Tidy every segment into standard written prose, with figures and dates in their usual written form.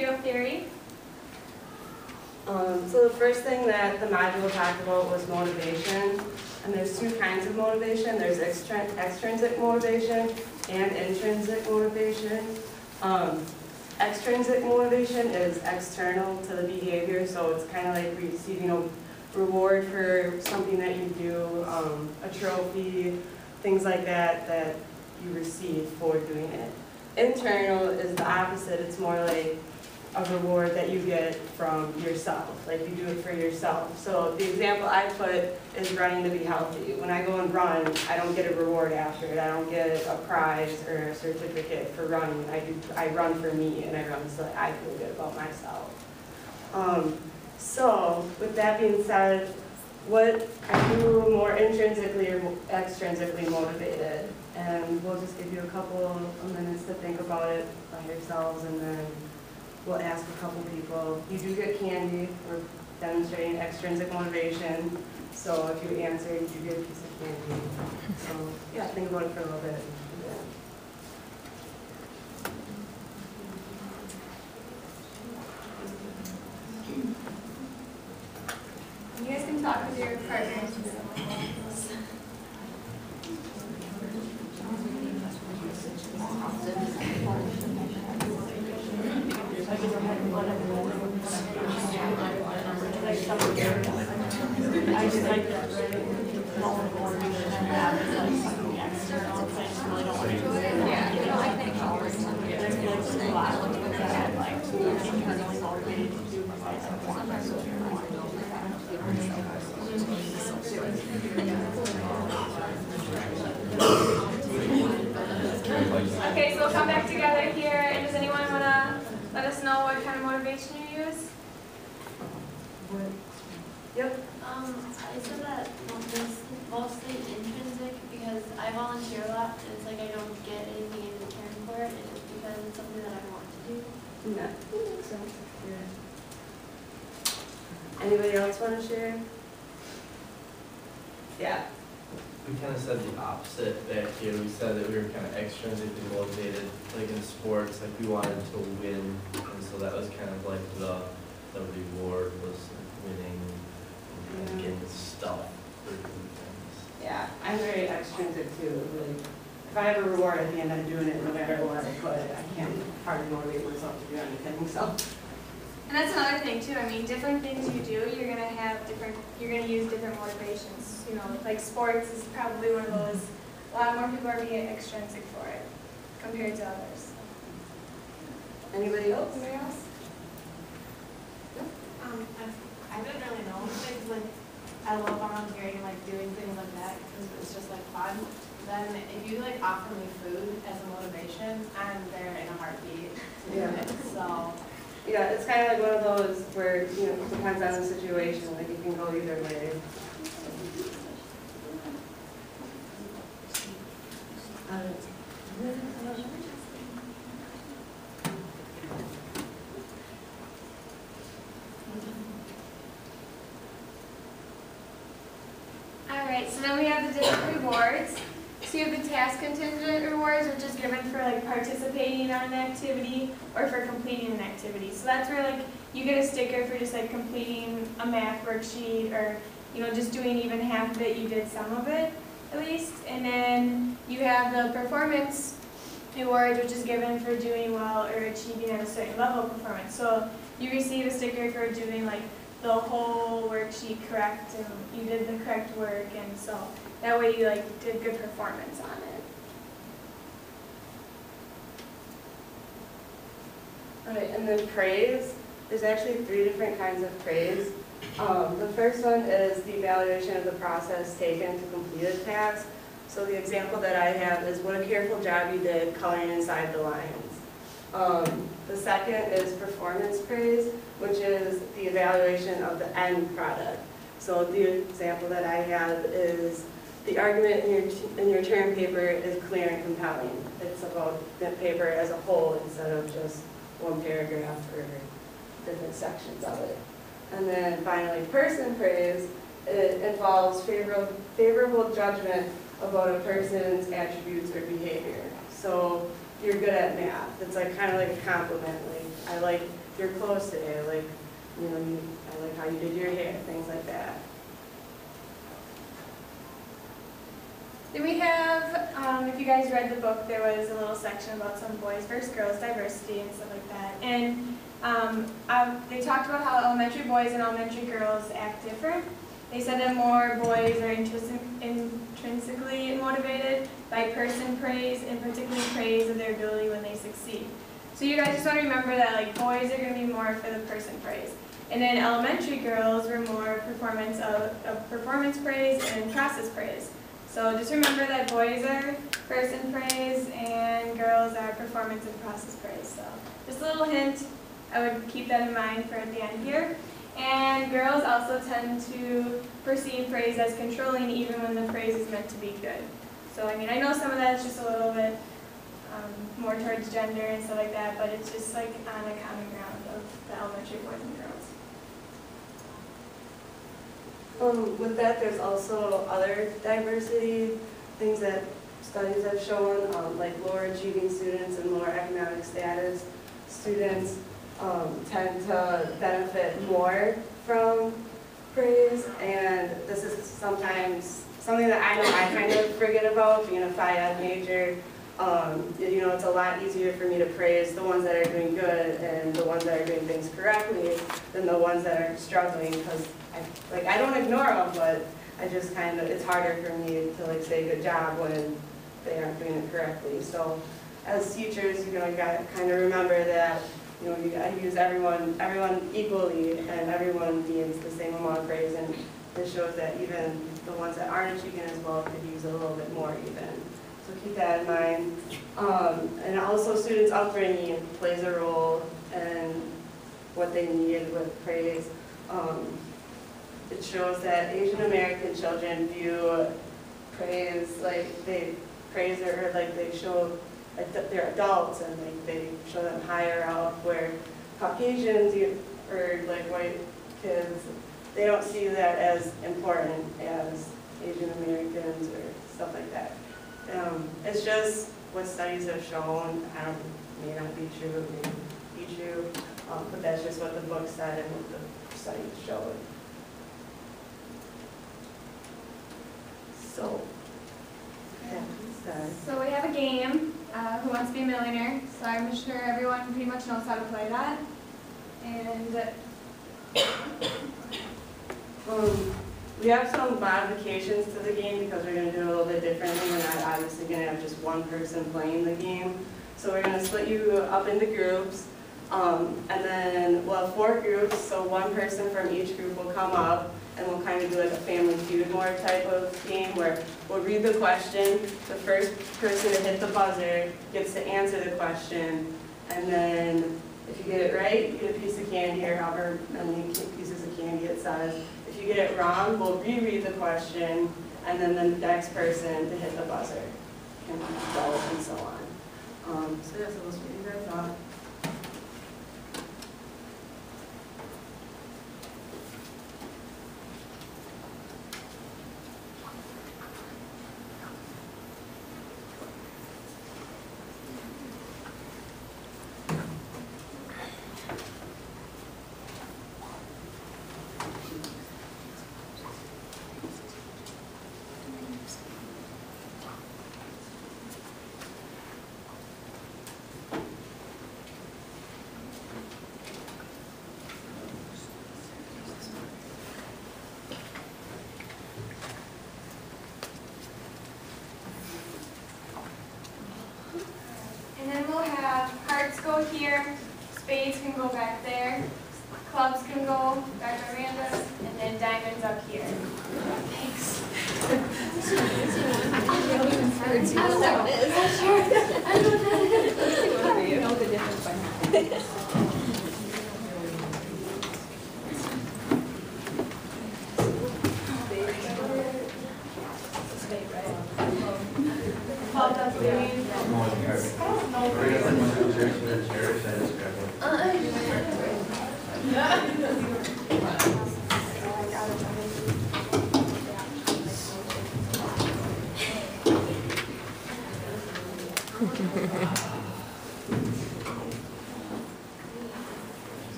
behavioral theory? So the first thing that the module talked about was motivation. And there's two kinds of motivation. There's extrinsic motivation and intrinsic motivation. Extrinsic motivation is external to the behavior, so it's kind of like receiving a reward for something that you do, a trophy, things like that that you receive for doing it. Internal is the opposite. It's more like a reward that you get from yourself, like you do it for yourself. So the example I put is running to be healthy. When I go and run, I don't get a reward after it. I don't get a prize or a certificate for running. I run for me, and I run so that I feel good about myself. So with that being said, what are you more intrinsically or extrinsically motivated? And we'll just give you a couple of minutes to think about it by yourselves, and then we'll ask a couple people. You do get candy. We're demonstrating extrinsic motivation. So if you answer, you do get a piece of candy. So yeah, think about it for a little bit. You guys can talk with your partners. I just like that motivation and have is like something external. I just really don't want to do it. Yeah, I think there's like just a lot of things that I'm like internally motivated to do besides I want. Okay, so we'll come back together here. And does anyone want to let us know what kind of motivation you use? Yep. I said that mostly intrinsic because I volunteer a lot, and it's like I don't get anything in return for it. It's just because it's something that I want to do. Yeah, makes sense. Yeah. Anybody else want to share? Yeah. We kind of said the opposite back here. We said that we were kind of extrinsically motivated, like in sports, like we wanted to win, and so that was kind of like the reward was winning and getting stuff for doing things. Yeah, I'm very extrinsic too. Like, if I have a reward at the end, I'm doing it no matter what I put. I can't hardly motivate myself to do anything. So. And that's another thing too. I mean, different things you do, you're gonna use different motivations. You know, like sports is probably one of those. A lot more people are being extrinsic for it compared to others. Anybody else? Anybody else? I didn't really know things like I love volunteering and like doing things like that because it's just like fun. Then if you like offer me food as a motivation, I'm there in a heartbeat to do it. So yeah, it's kind of like one of those where it depends on the situation. Like it can go either way. Alright, so then we have the different rewards. So you have the task contingent rewards, which is given for like participating on an activity or for completing an activity. So that's where like you get a sticker for just like completing a math worksheet or just doing even half of it, you did some of it at least. And then you have the performance rewards, which is given for doing well or achieving at a certain level of performance. So you receive a sticker for doing like the whole worksheet correct and you did the correct work, and so that way you like did good performance on it. Alright, and then praise. There's actually 3 different kinds of praise. The first one is the evaluation of the process taken to complete a task. So the example that I have is what a careful job you did coloring inside the lines. The second is performance praise, which is the evaluation of the end product. So the example that I have is the argument in your term paper is clear and compelling. It's about the paper as a whole instead of just one paragraph or different sections of it. And then finally, person praise. It involves favorable judgment about a person's attributes or behavior. So you're good at math. It's like kind of like a compliment. Like I like your clothes today, I like, I like how you did your hair, things like that. Then we have, if you guys read the book, there was a little section about some boys versus girls diversity and stuff like that. And they talked about how elementary boys and elementary girls act different. They said that more boys are intrinsically motivated by person praise, and particularly praise of their ability when they succeed. So you guys just want to remember that like boys are going to be more for the person praise. And then elementary girls were more performance praise and process praise. So just remember that boys are person praise and girls are performance and process praise. So just a little hint, I would keep that in mind for at the end here. And girls also tend to perceive praise as controlling even when the praise is meant to be good. So I mean, I know some of that is just a little bit more towards gender and stuff like that, but it's just like on a common ground of the elementary boys and girls. With that, there's also other diversity, things that studies have shown, like lower achieving students and lower economic status students tend to benefit more from praise, and this is sometimes something that I know I kind of forget about, being a Phi-Ed major. It's a lot easier for me to praise the ones that are doing good and the ones that are doing things correctly than the ones that are struggling, because I don't ignore them, but I just it's harder for me to say good job when they aren't doing it correctly. So as teachers, you gotta kind of remember that you gotta use everyone equally, and everyone needs the same amount of praise, and this shows that even the ones that aren't achieving as well could use a little bit more even. So keep that in mind. And also students' upbringing plays a role in what they need with praise. It shows that Asian American children view praise they praise or they show they're adults and they show them higher up, where Caucasians or white kids, they don't see that as important as Asian Americans or stuff like that. It's just what studies have shown. May not be true, it may be true, but that's just what the book said and what the studies showed. So, So we have a game, Who Wants to Be a Millionaire? So I'm sure everyone pretty much knows how to play that. And we have some modifications to the game because we're going to do it a little bit differently. We're not obviously going to have just one person playing the game. So we're going to split you up into groups. And then we'll have 4 groups, so one person from each group will come up, and we'll kind of do like a Family Feud more type of game where we'll read the question, the first person to hit the buzzer gets to answer the question, and then if you get it right, you get a piece of candy or however many pieces of candy it says. If you get it wrong, we'll reread the question, and then the next person to hit the buzzer can go, and so on. So that's what you guys thought. And then we'll have hearts go here, spades can go back there, clubs can go back to Amanda's, and then diamonds up here. Thanks. Paul does the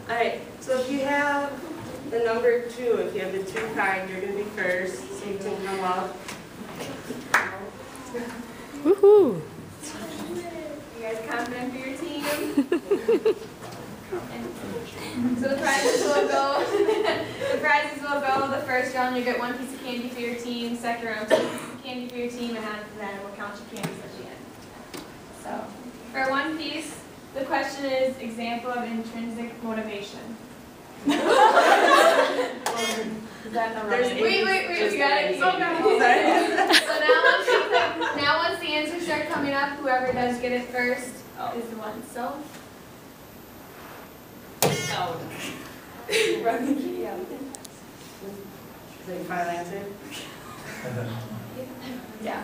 Alright, so if you have the number 2, if you have the 2 card, you're going to be first, so you can come up. Woohoo! You guys confident for your team? So the prizes will go. The prizes will go. The first round, you get 1 piece of candy for your team. Second round, 2 pieces of candy for your team, and then we'll count your candies at the end. So for 1 piece, the question is example of intrinsic motivation. Is that the There's running? Wait, you got it. Oh, no. So now once the answers start coming up, whoever does get it first is the one. So. Oh. Running. Yeah. Is that your final answer? Yeah.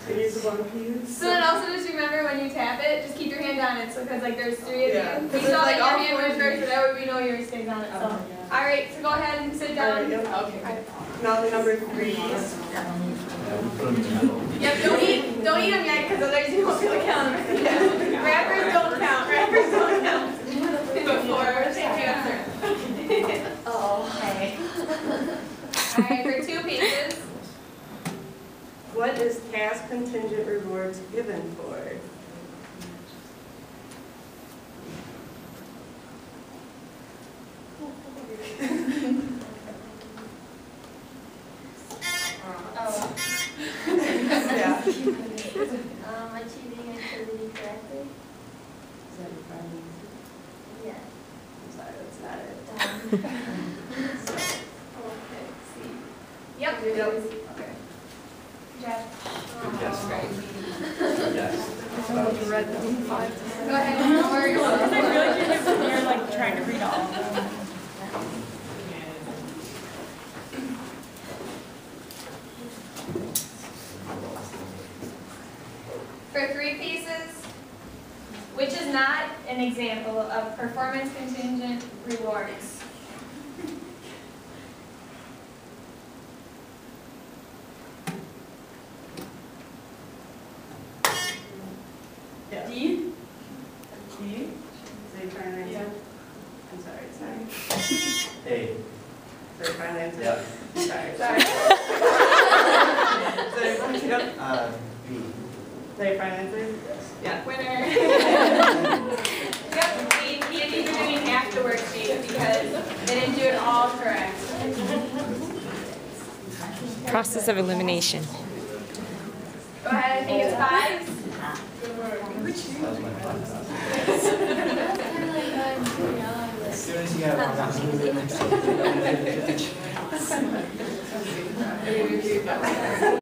It is 1 piece. So then also just remember when you tap it, just keep your hand on it. So because like there's 3 of Yeah. you. We It's saw like that your all hand 4 went of first, you. but that way we know yours stays on it. So. All right. So go ahead and sit down. Alright, yep. Okay. Now the number 3. Yeah, we put them in the middle. Yep. Don't eat them yet because otherwise you won't be able to count them. Rappers don't count. Rappers don't count. Before the answer. Oh, okay. All right. For 2 pieces. What is task contingent rewards given for? Oh. Yeah. Achieving activity correctly? Is that your final answer? Yeah. I'm sorry, that's not it. Okay. See. Yep. Yep. Okay. Jeff. Yes. Yes. Go ahead. Don't worry. You're like trying to read all of them. For 3 pieces, which is not an example of performance contingent rewards. Yeah. D? D? Is that your final answer? Yeah. I'm sorry, it's not. A. Is that your final answer? Yep. Sorry. Sorry. Is that your final answer? Yep. B. Is that your final answer? Yeah. Winner. Yep, he didn't even doing half the worksheet because they didn't do it all correct. Process of elimination. Go ahead, I think it's 5. That was my final answer. As soon as you have one, that's the next one.